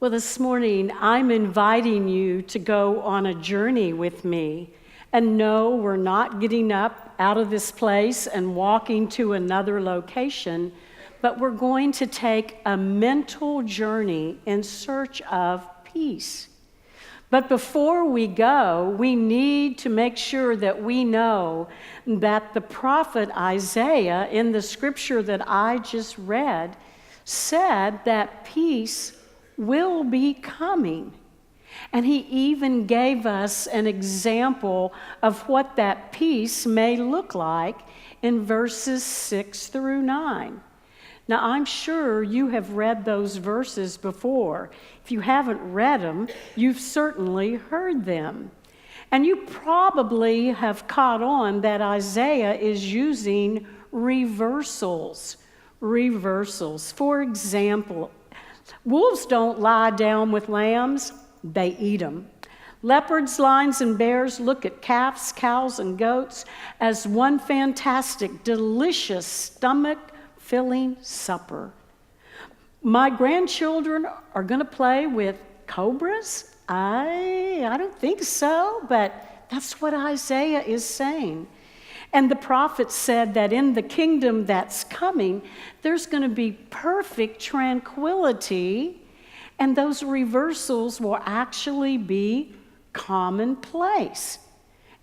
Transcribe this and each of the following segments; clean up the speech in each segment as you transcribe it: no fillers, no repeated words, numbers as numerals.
Well, this morning, I'm inviting you to go on a journey with me. And no, we're not getting up out of this place and walking to another location, but we're going to take a mental journey in search of peace. But before we go, we need to make sure that we know that the prophet Isaiah, in the scripture that I just read, said that peace will be coming. And he even gave us an example of what that peace may look like in verses 6 through 9. Now, I'm sure you have read those verses before. If you haven't read them, you've certainly heard them. And you probably have caught on that Isaiah is using reversals. For example, wolves don't lie down with lambs, they eat them. Leopards, lions, and bears look at calves, cows, and goats as one fantastic, delicious, stomach-filling supper. My grandchildren are going to play with cobras? I don't think so, but that's what Isaiah is saying. And the prophet said that in the kingdom that's coming, there's going to be perfect tranquility, and those reversals will actually be commonplace.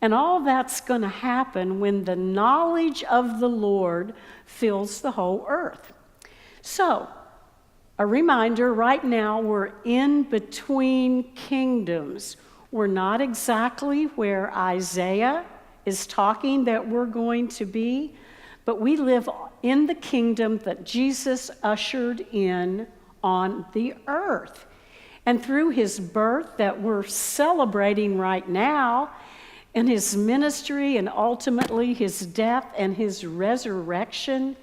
And all that's going to happen when the knowledge of the Lord fills the whole earth. So, a reminder, right now we're in between kingdoms. We're not exactly where Isaiah is talking that we're going to be, but we live in the kingdom that Jesus ushered in on the earth. And through his birth that we're celebrating right now, and his ministry, and ultimately his death and his resurrection,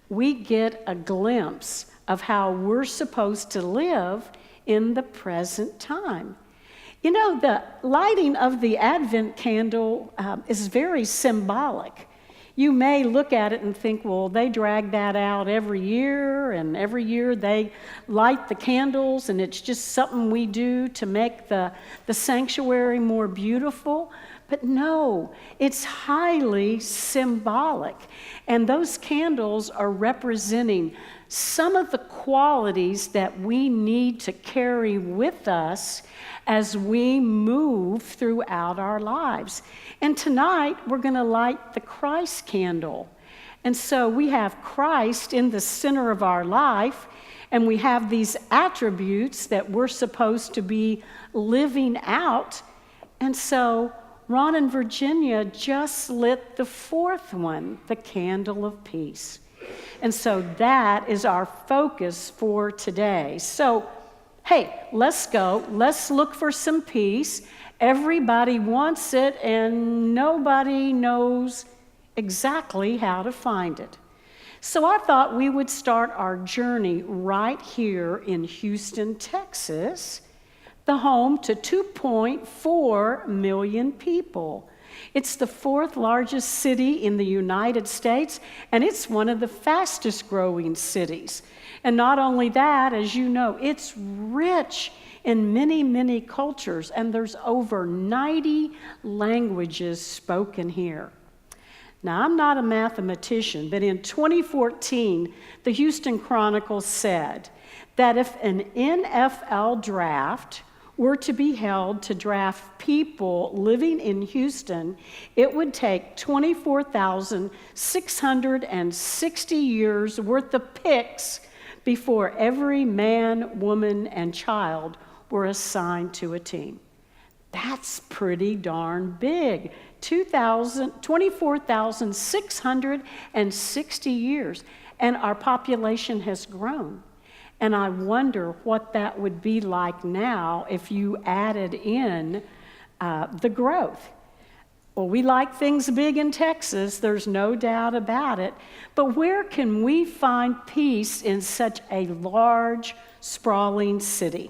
we get a glimpse of how we're supposed to live in the present time. You know, the lighting of the Advent candle is very symbolic. You may look at it and think, well, they drag that out every year, and every year they light the candles, and it's just something we do to make the sanctuary more beautiful. But no, it's highly symbolic. And those candles are representing some of the qualities that we need to carry with us as we move throughout our lives. And tonight, we're going to light the Christ candle. And so we have Christ in the center of our life, and we have these attributes that we're supposed to be living out. And so Ron and Virginia just lit the fourth one, the candle of peace. And so that is our focus for today. So, hey, let's go. Let's look for some peace. Everybody wants it, and nobody knows exactly how to find it. So I thought we would start our journey right here in Houston, Texas, the home to 2.4 million people. It's the fourth largest city in the United States, and it's one of the fastest growing cities. And not only that, as you know, it's rich in many, many cultures, and there's over 90 languages spoken here. Now, I'm not a mathematician, but in 2014, the Houston Chronicle said that if an NFL draft were to be held to draft people living in Houston, it would take 24,660 years worth of picks before every man, woman, and child were assigned to a team. That's pretty darn big. 24,660 years, and our population has grown. And I wonder what that would be like now if you added in the growth. Well, we like things big in Texas, there's no doubt about it. But where can we find peace in such a large, sprawling city?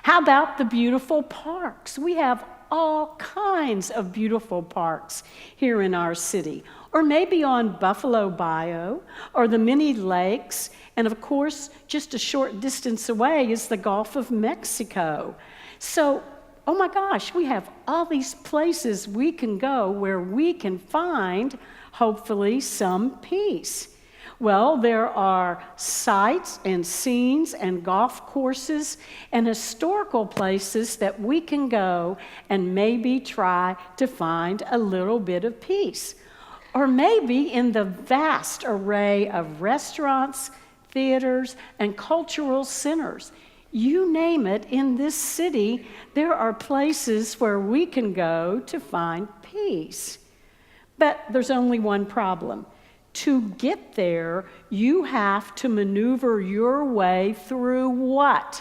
How about the beautiful parks? We have all kinds of beautiful parks here in our city, or maybe on Buffalo Bayou, or the many lakes, and of course, just a short distance away is the Gulf of Mexico. So, oh my gosh, we have all these places we can go where we can find, hopefully, some peace. Well, there are sites and scenes and golf courses and historical places that we can go and maybe try to find a little bit of peace. Or maybe in the vast array of restaurants, theaters, and cultural centers. You name it, in this city, there are places where we can go to find peace. But there's only one problem. To get there, you have to maneuver your way through what?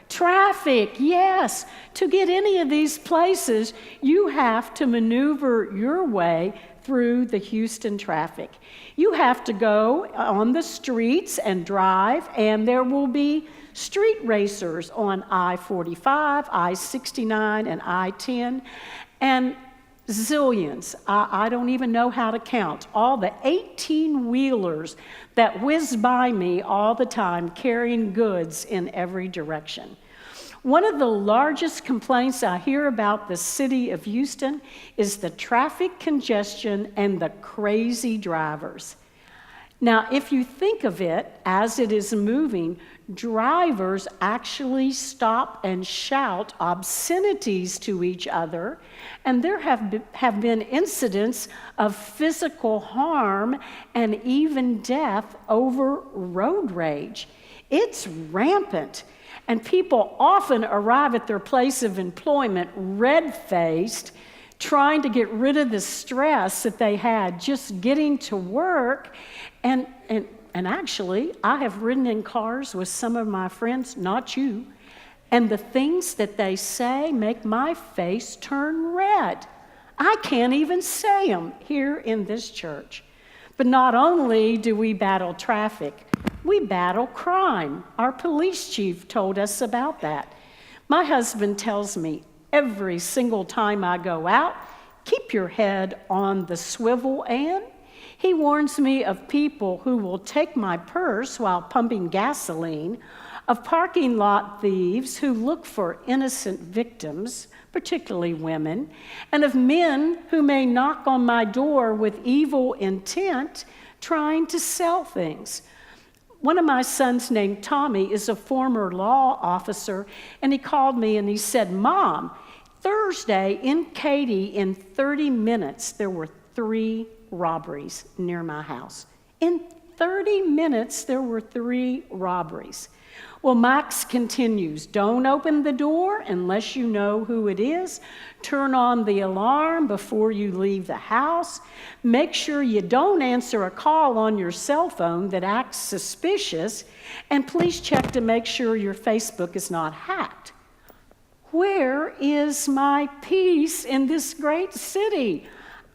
Traffic, yes. To get any of these places, you have to maneuver your way through the Houston traffic. You have to go on the streets and drive, and there will be street racers on I-45, I-69, and I-10, and zillions, I don't even know how to count, all the 18-wheelers that whiz by me all the time carrying goods in every direction. One of the largest complaints I hear about the city of Houston is the traffic congestion and the crazy drivers. Now, if you think of it as it is moving, drivers actually stop and shout obscenities to each other, and there have been incidents of physical harm and even death over road rage. It's rampant, and people often arrive at their place of employment red-faced, trying to get rid of the stress that they had just getting to work. And actually, I have ridden in cars with some of my friends, not you, and the things that they say make my face turn red. I can't even say them here in this church. But not only do we battle traffic, we battle crime. Our police chief told us about that. My husband tells me every single time I go out, keep your head on the swivel, Ann. He warns me of people who will take my purse while pumping gasoline, of parking lot thieves who look for innocent victims, particularly women, and of men who may knock on my door with evil intent, trying to sell things. One of my sons named Tommy is a former law officer, and he called me and he said, "Mom, Thursday in Katy, in 30 minutes, there were 3 robberies near my house." In 30 minutes, there were 3 robberies. Well, Max continues, "Don't open the door unless you know who it is. Turn on the alarm before you leave the house. Make sure you don't answer a call on your cell phone that acts suspicious. And please check to make sure your Facebook is not hacked." Where is my peace in this great city?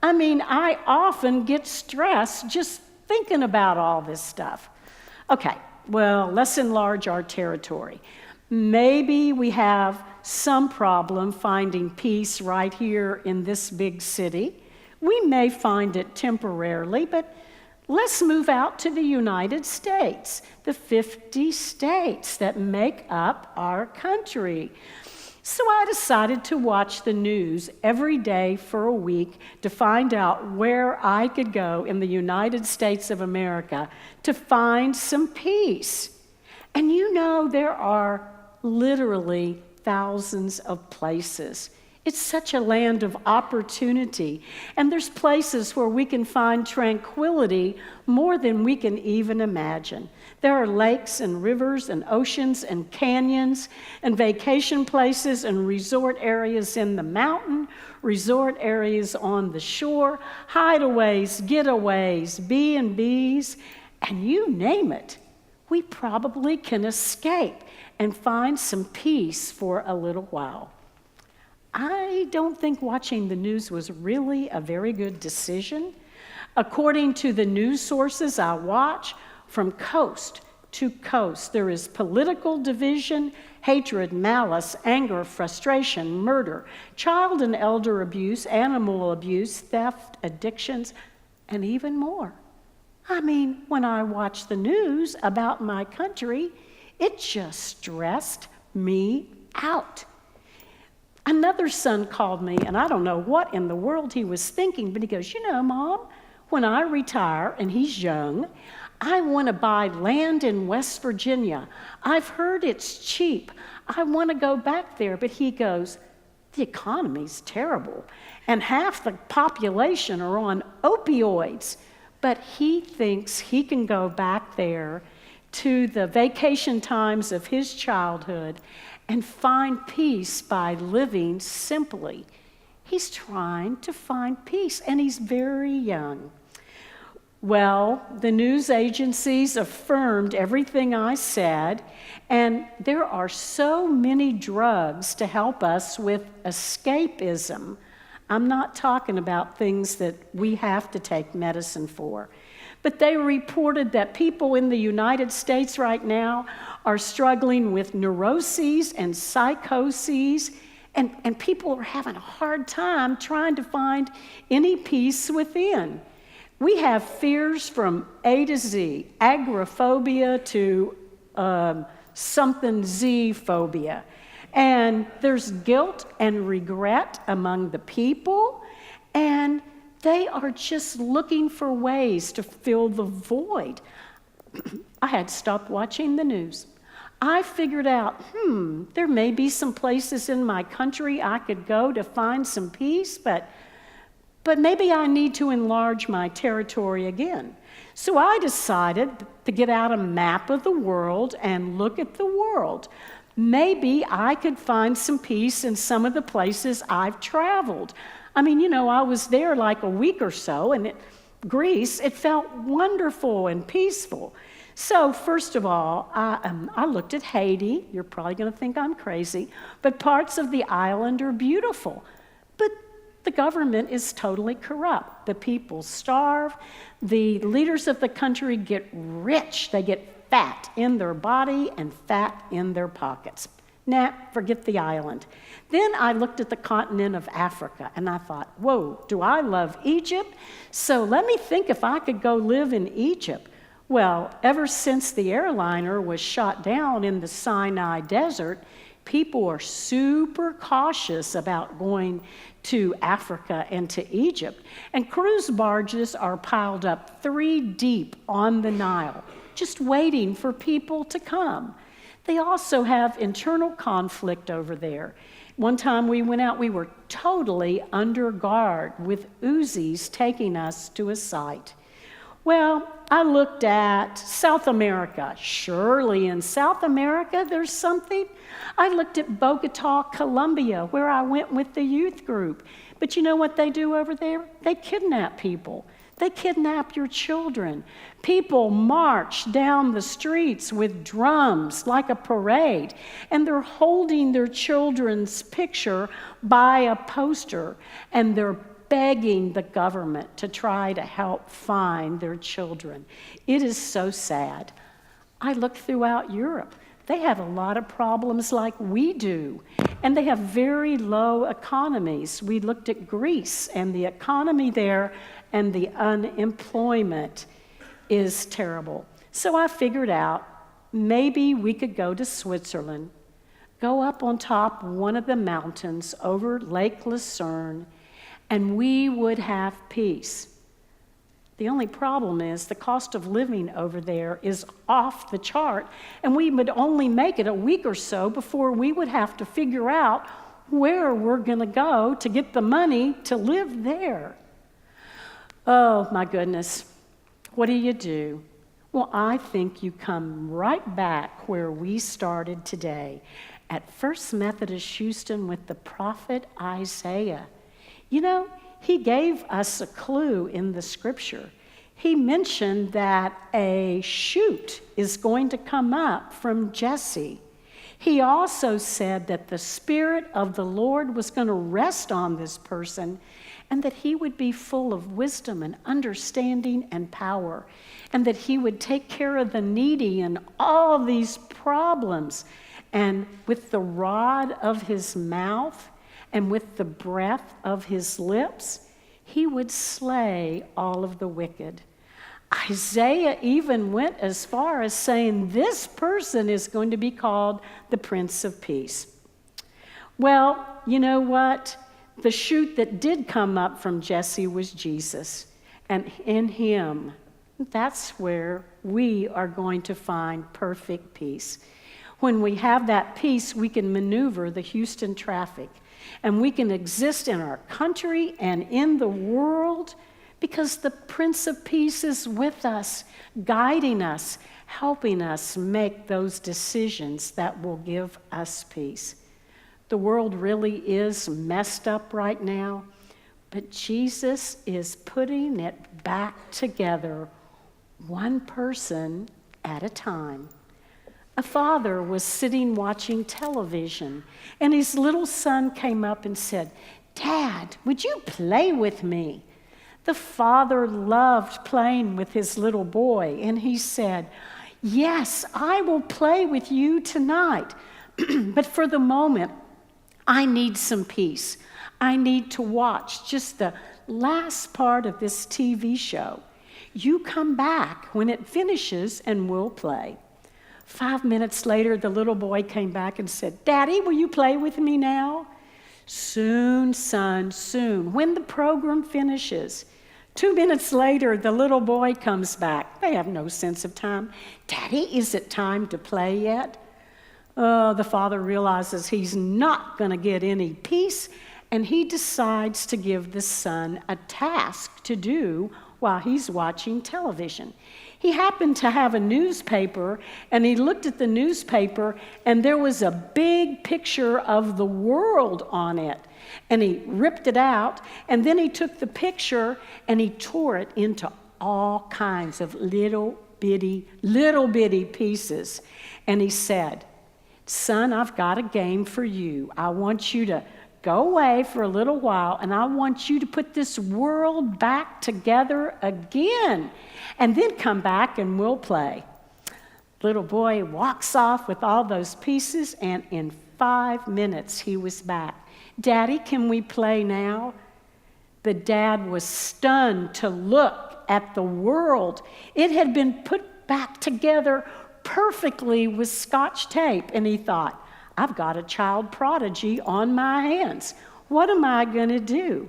I mean, I often get stressed just thinking about all this stuff. Okay, well, let's enlarge our territory. Maybe we have some problem finding peace right here in this big city. We may find it temporarily, but let's move out to the United States, the 50 states that make up our country. So I decided to watch the news every day for a week to find out where I could go in the United States of America to find some peace. And you know, there are literally thousands of places. It's such a land of opportunity. And there's places where we can find tranquility more than we can even imagine. There are lakes and rivers and oceans and canyons and vacation places and resort areas in the mountain, resort areas on the shore, hideaways, getaways, B&Bs, and you name it. We probably can escape and find some peace for a little while. I don't think watching the news was really a very good decision. According to the news sources I watch, from coast to coast. There is political division, hatred, malice, anger, frustration, murder, child and elder abuse, animal abuse, theft, addictions, and even more. I mean, when I watch the news about my country, it just stressed me out. Another son called me, and I don't know what in the world he was thinking, but he goes, you know, Mom, when I retire, and he's young, I want to buy land in West Virginia. I've heard it's cheap. I want to go back there. But he goes, the economy's terrible, and half the population are on opioids. But he thinks he can go back there to the vacation times of his childhood and find peace by living simply. He's trying to find peace, and he's very young. Well, the news agencies affirmed everything I said, and there are so many drugs to help us with escapism. I'm not talking about things that we have to take medicine for. But they reported that people in the United States right now are struggling with neuroses and psychoses, and people are having a hard time trying to find any peace within. We have fears from A to Z, agoraphobia to something Z phobia. And there's guilt and regret among the people, and they are just looking for ways to fill the void. I had stopped watching the news. I figured out, there may be some places in my country I could go to find some peace, but maybe I need to enlarge my territory again. So I decided to get out a map of the world and look at the world. Maybe I could find some peace in some of the places I've traveled. I mean, you know, I was there like a week or so, and Greece, it felt wonderful and peaceful. So first of all, I looked at Haiti. You're probably going to think I'm crazy, but parts of the island are beautiful. But the government is totally corrupt. The people starve. The leaders of the country get rich. They get fat in their body and fat in their pockets. Nah, forget the island. Then I looked at the continent of Africa, and I thought, whoa, do I love Egypt? So let me think if I could go live in Egypt. Well, ever since the airliner was shot down in the Sinai Desert, people are super cautious about going to Africa and to Egypt. And cruise barges are piled up 3 deep on the Nile, just waiting for people to come. They also have internal conflict over there. One time we went out, we were totally under guard with Uzis taking us to a site. Well, I looked at South America. Surely in South America there's something. I looked at Bogota, Colombia, where I went with the youth group. But you know what they do over there? They kidnap people. They kidnap your children. People march down the streets with drums like a parade, and they're holding their children's picture by a poster, and they're begging the government to try to help find their children. It is so sad. I looked throughout Europe. They have a lot of problems like we do, and they have very low economies. We looked at Greece, and the economy there and the unemployment is terrible. So I figured out maybe we could go to Switzerland, go up on top one of the mountains over Lake Lucerne, and we would have peace. The only problem is the cost of living over there is off the chart, and we would only make it a week or so before we would have to figure out where we're going to go to get the money to live there. Oh, my goodness. What do? Well, I think you come right back where we started today, at First Methodist Houston with the prophet Isaiah. You know, he gave us a clue in the scripture. He mentioned that a shoot is going to come up from Jesse. He also said that the Spirit of the Lord was going to rest on this person, and that he would be full of wisdom and understanding and power, and that he would take care of the needy and all these problems. And with the rod of his mouth and with the breath of his lips, he would slay all of the wicked. Isaiah even went as far as saying this person is going to be called the Prince of Peace. Well, you know what? The shoot that did come up from Jesse was Jesus. And in him, that's where we are going to find perfect peace. When we have that peace, we can maneuver the Houston traffic. And we can exist in our country and in the world because the Prince of Peace is with us, guiding us, helping us make those decisions that will give us peace. The world really is messed up right now, but Jesus is putting it back together, one person at a time. A father was sitting watching television, and his little son came up and said, "Dad, would you play with me?" The father loved playing with his little boy, and he said, "Yes, I will play with you tonight, but for the moment, I need some peace. I need to watch just the last part of this TV show. You come back when it finishes and we'll play." 5 minutes later, the little boy came back and said, "Daddy, will you play with me now?" "Soon, son, soon, when the program finishes." 2 minutes later, the little boy comes back. They have no sense of time. "Daddy, is it time to play yet?" Oh, the father realizes he's not going to get any peace, and he decides to give the son a task to do while he's watching television. He happened to have a newspaper, and he looked at the newspaper, and there was a big picture of the world on it. And he ripped it out, and then he took the picture, and he tore it into all kinds of little bitty pieces. And he said, "Son, I've got a game for you. I want you to go away for a little while, and I want you to put this world back together again, and then come back and we'll play." Little boy walks off with all those pieces, and in 5 minutes he was back. "Daddy, can we play now?" The dad was stunned to look at the world. It had been put back together perfectly with Scotch tape, and he thought, "I've got a child prodigy on my hands. What am I going to do?"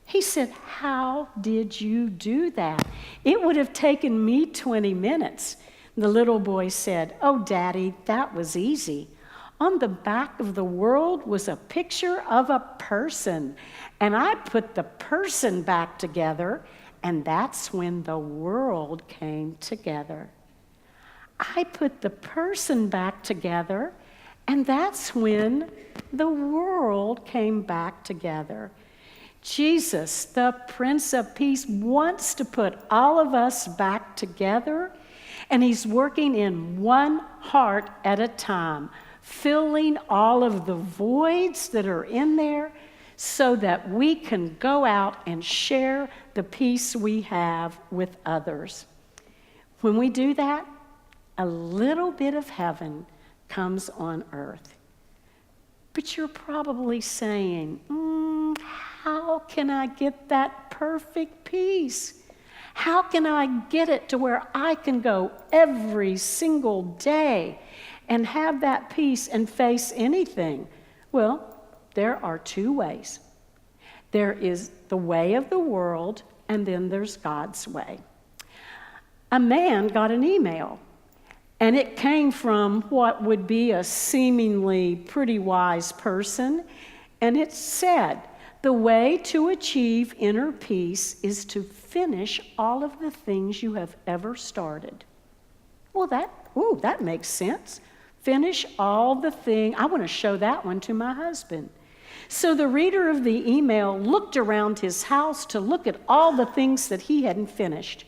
He said, "How did you do that? It would have taken me 20 minutes. The little boy said, "Oh, Daddy, that was easy. On the back of the world was a picture of a person, and I put the person back together, and that's when the world came together. I put the person back together, and that's when the world came back together." Jesus, the Prince of Peace, wants to put all of us back together, and he's working in one heart at a time, filling all of the voids that are in there so that we can go out and share the peace we have with others. When we do that, a little bit of heaven comes on earth. But you're probably saying, how can I get that perfect peace? How can I get it to where I can go every single day and have that peace and face anything? Well, there are two ways. There is the way of the world, and then there's God's way. A man got an email, and it came from what would be a seemingly pretty wise person, and it said, "The way to achieve inner peace is to finish all of the things you have ever started." Well, that makes sense. Finish all the things. I want to show that one to my husband. So the reader of the email looked around his house to look at all the things that he hadn't finished.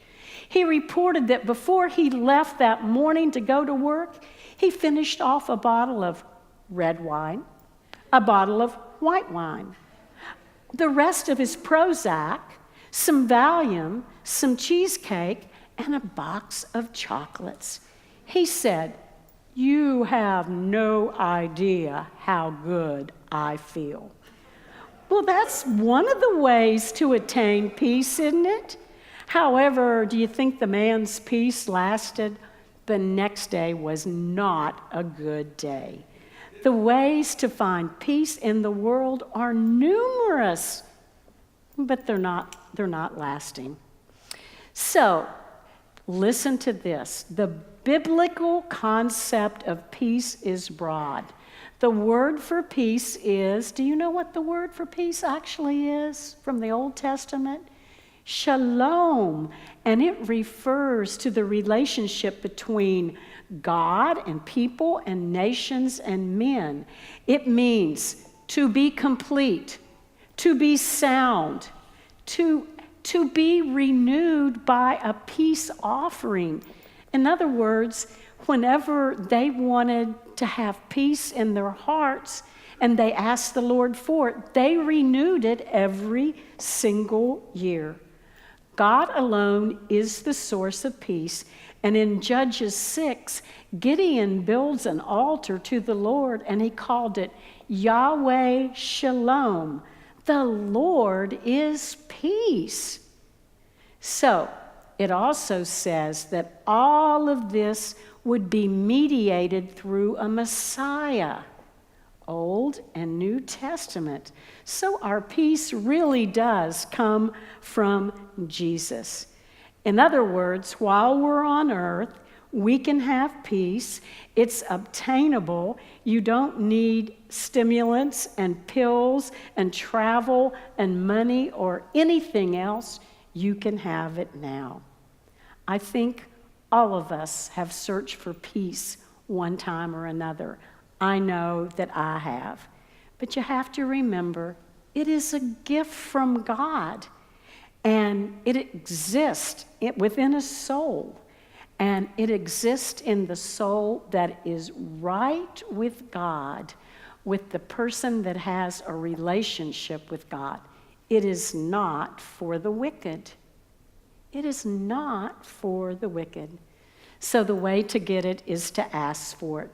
He reported that before he left that morning to go to work, he finished off a bottle of red wine, a bottle of white wine, the rest of his Prozac, some Valium, some cheesecake, and a box of chocolates. He said, "You have no idea how good I feel." Well, that's one of the ways to attain peace, isn't it? However, do you think the man's peace lasted? The next day was not a good day. The ways to find peace in the world are numerous, but they're not lasting. So, listen to this. The biblical concept of peace is broad. The word for peace is, do you know what the word for peace actually is from the Old Testament? Shalom. And it refers to the relationship between God and people and nations and men. It means to be complete, to be sound, to be renewed by a peace offering. In other words, whenever they wanted to have peace in their hearts and they asked the Lord for it, they renewed it every single year. God alone is the source of peace. And in Judges 6, Gideon builds an altar to the Lord, and he called it Yahweh Shalom. The Lord is peace. So, it also says that all of this would be mediated through a Messiah, Old and New Testament. So our peace really does come from Jesus. In other words, while we're on earth, we can have peace. It's obtainable. You don't need stimulants and pills and travel and money or anything else. You can have it now. I think all of us have searched for peace one time or another. I know that I have. But you have to remember, it is a gift from God. And it exists within a soul. And it exists in the soul that is right with God, with the person that has a relationship with God. It is not for the wicked. It is not for the wicked. So the way to get it is to ask for it.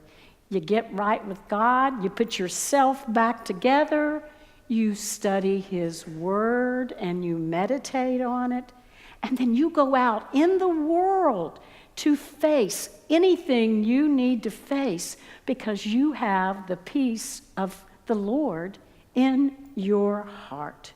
You get right with God, you put yourself back together, you study His Word and you meditate on it, and then you go out in the world to face anything you need to face because you have the peace of the Lord in your heart.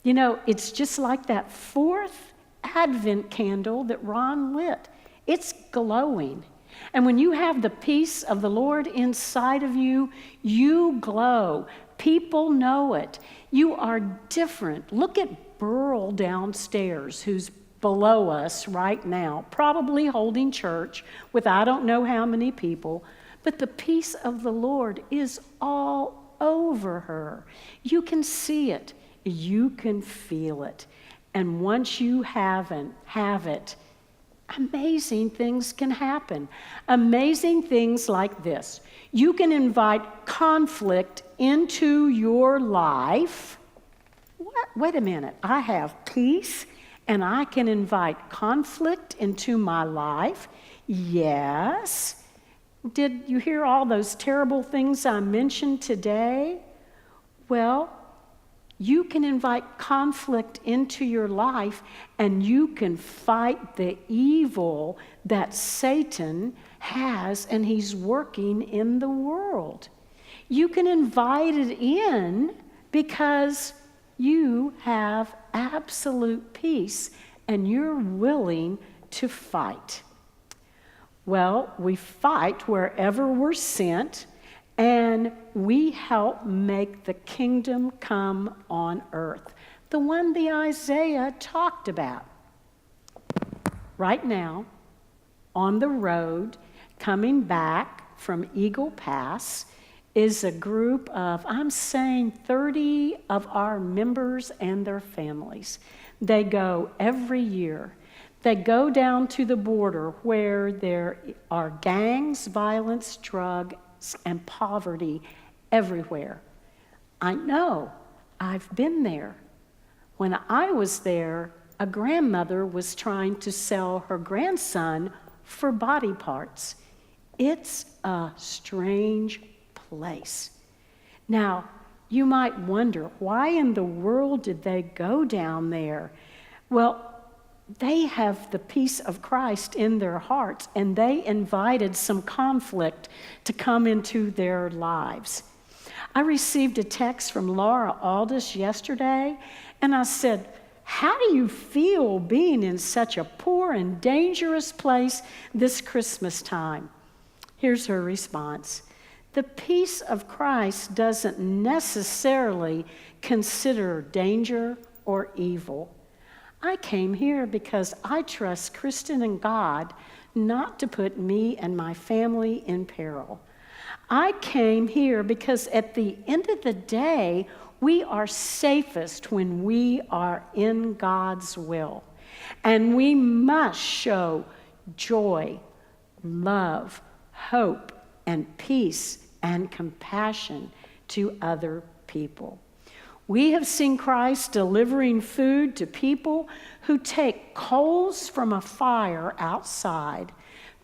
You know, it's just like that fourth Advent candle that Ron lit. It's glowing. And when you have the peace of the Lord inside of you, you glow. People know it. You are different. Look at Burl downstairs, who's below us right now, probably holding church with I don't know how many people, but the peace of the Lord is all over her. You can see it. You can feel it. And once you have it, amazing things can happen. Amazing things like this. You can invite conflict into your life. What? Wait a minute. I have peace and I can invite conflict into my life. Yes. Did you hear all those terrible things I mentioned today? Well, you can invite conflict into your life and you can fight the evil that Satan has and he's working in the world. You can invite it in because you have absolute peace and you're willing to fight. Well, we fight wherever we're sent, and we help make the kingdom come on earth, the one the Isaiah talked about. Right now, on the road, coming back from Eagle Pass, is a group of, I'm saying 30 of our members and their families. They go every year. They go down to the border where there are gangs, violence, drugs, and poverty everywhere. I know. I've been there. When I was there, a grandmother was trying to sell her grandson for body parts. It's a strange place. Now, you might wonder, why in the world did they go down there? Well, they have the peace of Christ in their hearts, and they invited some conflict to come into their lives. I received a text from Laura Aldous yesterday, and I said, how do you feel being in such a poor and dangerous place this Christmas time? Here's her response. The peace of Christ doesn't necessarily consider danger or evil. I came here because I trust Kristen and God not to put me and my family in peril. I came here because at the end of the day, we are safest when we are in God's will. And we must show joy, love, hope, and peace and compassion to other people. We have seen Christ delivering food to people who take coals from a fire outside,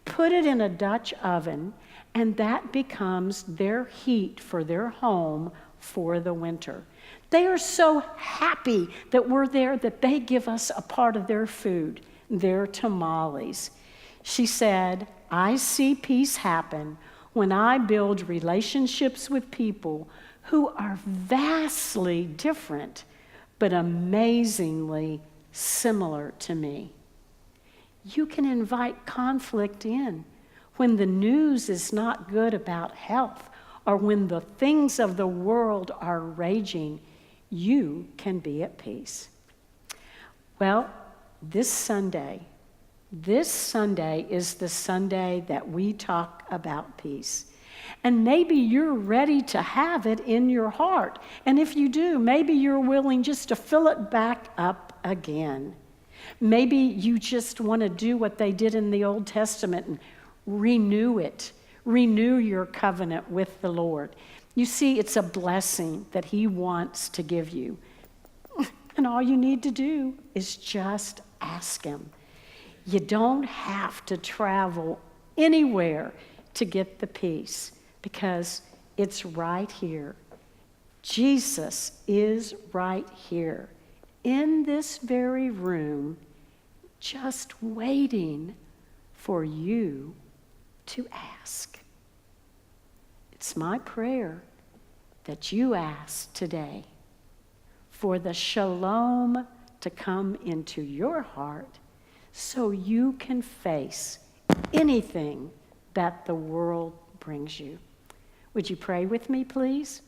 put it in a Dutch oven, and that becomes their heat for their home for the winter. They are so happy that we're there that they give us a part of their food, their tamales. She said, I see peace happen when I build relationships with people who are vastly different, but amazingly similar to me. You can invite conflict in when the news is not good about health or when the things of the world are raging. You can be at peace. Well, this Sunday is the Sunday that we talk about peace. And maybe you're ready to have it in your heart. And if you do, maybe you're willing just to fill it back up again. Maybe you just want to do what they did in the Old Testament and renew it. Renew your covenant with the Lord. You see, it's a blessing that He wants to give you. And all you need to do is just ask Him. You don't have to travel anywhere to get the peace because it's right here. Jesus is right here in this very room, just waiting for you to ask. It's my prayer that you ask today for the shalom to come into your heart so you can face anything that the world brings you. Would you pray with me, please?